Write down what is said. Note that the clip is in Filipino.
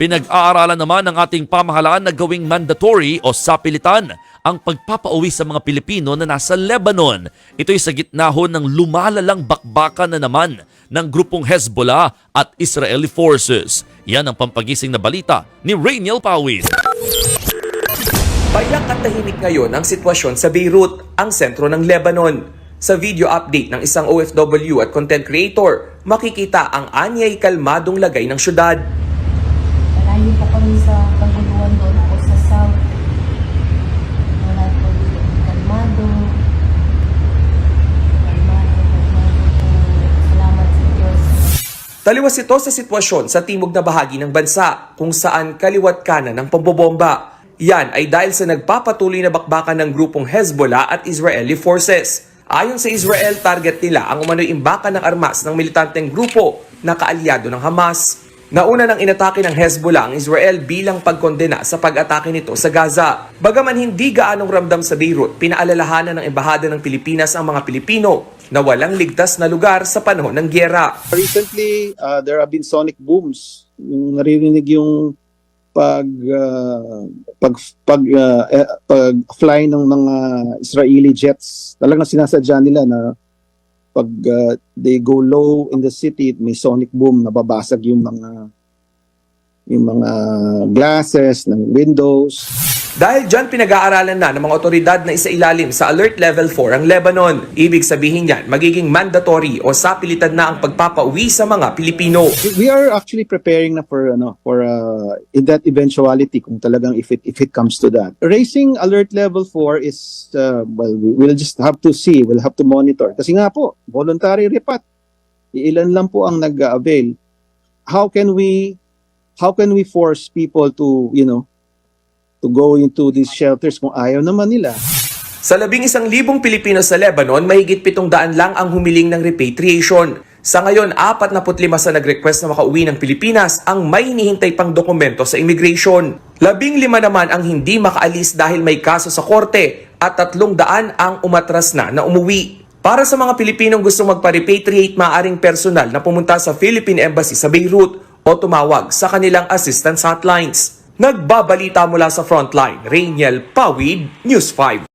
Pinag-aaralan naman ng ating pamahalaan na gawing mandatory o sapilitan ang pagpapauwi sa mga Pilipino na nasa Lebanon. Ito'y sa gitna ho ng lumalalang bakbakan na naman ng grupong Hezbollah at Israeli forces. Yan ang pampagising na balita ni Rainiel Pawid. Payak at tahimik ngayon ang sitwasyon sa Beirut, ang sentro ng Lebanon. Sa video update ng isang OFW at content creator, makikita ang anyay kalmadong lagay ng syudad. Malayo po kami sa kaguluhan doon po sa south. Wala po kalmado. Salamat sa Diyos. Taliwas ito sa sitwasyon sa timog na bahagi ng bansa kung saan kaliwat kanan ng pambobomba. Yan ay dahil sa nagpapatuloy na bakbakan ng grupong Hezbollah at Israeli forces. Ayon sa Israel, target nila ang umano'y imbakan ng armas ng militanteng grupo na kaalyado ng Hamas. Nauna nang inatake ng Hezbollah ang Israel bilang pagkondena sa pag-atake nito sa Gaza. Bagaman hindi gaanong ramdam sa Beirut, pinaalalahanan ng Embahada ng Pilipinas ang mga Pilipino na walang ligtas na lugar sa panahon ng gyera. Recently, there have been sonic booms. Yung naririnig yung pag-fly ng mga Israeli jets. Talagang sinasadya nila na pag they go low in the city, may sonic boom, nababasag yung mga glasses ng windows. Dahil dyan pinag-aaralan na ng mga otoridad na isailalim sa Alert Level 4 ang Lebanon. Ibig sabihin yan, magiging mandatory o sapilitan na ang pagpapauwi sa mga Pilipino. We are actually preparing na for in that eventuality kung talagang if it comes to that. Raising Alert Level 4 is we'll just have to see, we'll have to monitor. Kasi nga po, voluntary repat. Ilan lang po ang nag-avail. How can we force people to to go into these shelters kung ayaw naman nila? Sa 11,000 Pilipino sa Lebanon, mahigit 700 lang ang humiling ng repatriation. Sa ngayon, 45 sa nag-request na makauwi ng Pilipinas ang may hinihintay pang dokumento sa immigration. 15 naman ang hindi makaalis dahil may kaso sa korte at 300 ang umatras na umuwi. Para sa mga Pilipinong gustong magpa-repatriate, maaaring personal na pumunta sa Philippine Embassy sa Beirut o tumawag sa kanilang assistance hotlines. Nagbabalita mula sa Frontline, Rainiel Pawid, News 5.